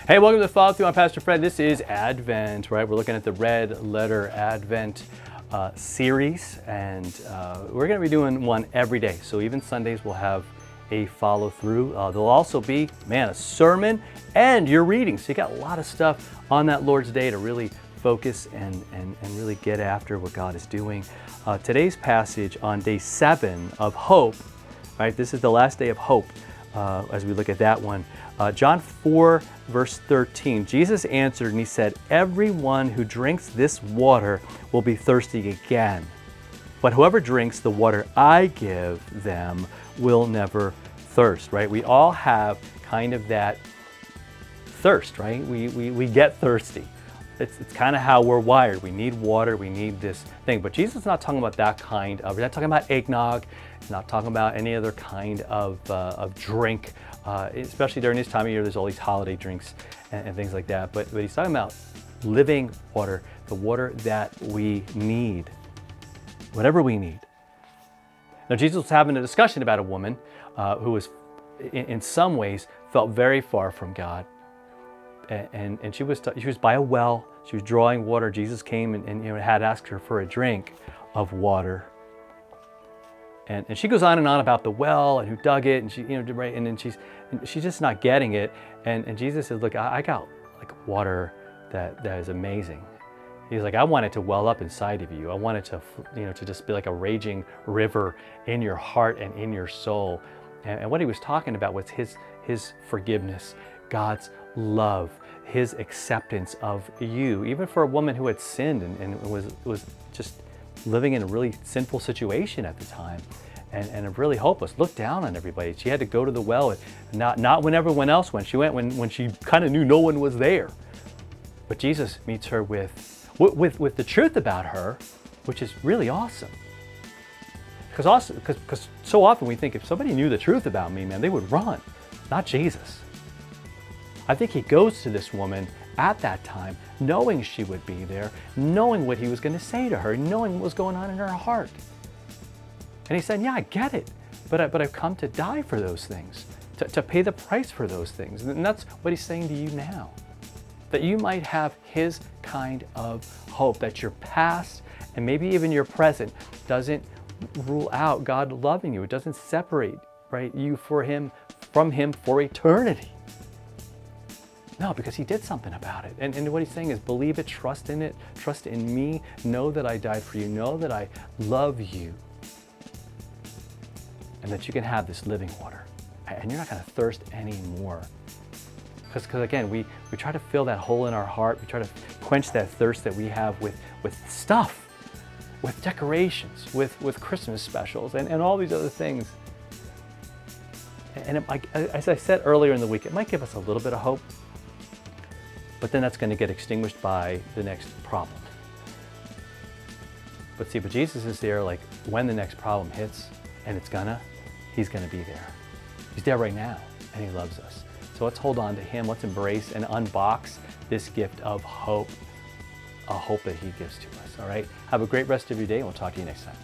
Hey, welcome to the Follow Through. I'm Pastor Fred. This is Advent, right? We're looking at the Red Letter Advent series, and we're going to be doing one every day. So even Sundays we'll have a follow through. There'll also be, a sermon and your reading. So you got a lot of stuff on that Lord's Day to really focus and really get after what God is doing. Today's passage on day 7 of Hope, right? This is the last day of Hope as we look at that one. John 4, verse 13, Jesus answered and he said, "Everyone who drinks this water will be thirsty again. But whoever drinks the water I give them will never thirst," right? We all have kind of that thirst, right? We get thirsty. It's kind of how we're wired. We need water, we need this thing. But Jesus is not talking about that kind of, he's not talking about eggnog, he's not talking about any other kind of drink. Especially during this time of year, there's all these holiday drinks and things like that. But he's talking about living water, the water that we need, whatever we need. Now, Jesus was having a discussion about a woman who was, in some ways, felt very far from God. And she was by a well. She was drawing water. Jesus came and had asked her for a drink of water. And she goes on and on about the well and who dug it, and she, right, and then she's just not getting it. And Jesus says, "Look, I got like water that is amazing." He's like, "I want it to well up inside of you. I want it to, to just be like a raging river in your heart and in your soul." And what he was talking about was his forgiveness, God's love, his acceptance of you, even for a woman who had sinned and was just living in a really sinful situation at the time and really hopeless, looked down on everybody. She had to go to the well, not when everyone else went. She went when she kind of knew no one was there. But Jesus meets her with the truth about her, which is really awesome. Because so often we think if somebody knew the truth about me, man, they would run, not Jesus. I think he goes to this woman at that time, knowing she would be there, knowing what he was going to say to her, knowing what was going on in her heart. And he said, "Yeah, I get it, but I've come to die for those things, to pay the price for those things." And that's what he's saying to you now, that you might have his kind of hope, that your past and maybe even your present doesn't rule out God loving you. It doesn't separate, right, you from him for eternity. No, because he did something about it. And what he's saying is believe it, trust in me, know that I died for you, know that I love you, and that you can have this living water. And you're not going to thirst anymore. Because again, we try to fill that hole in our heart. We try to quench that thirst that we have with stuff, with decorations, with Christmas specials, and all these other things. And as I said earlier in the week, it might give us a little bit of hope, but then that's going to get extinguished by the next problem. But Jesus is there like when the next problem hits, and he's gonna be there. He's there right now, and he loves us. So let's hold on to him. Let's embrace and unbox this gift of hope, a hope that he gives to us, all right? Have a great rest of your day, and we'll talk to you next time.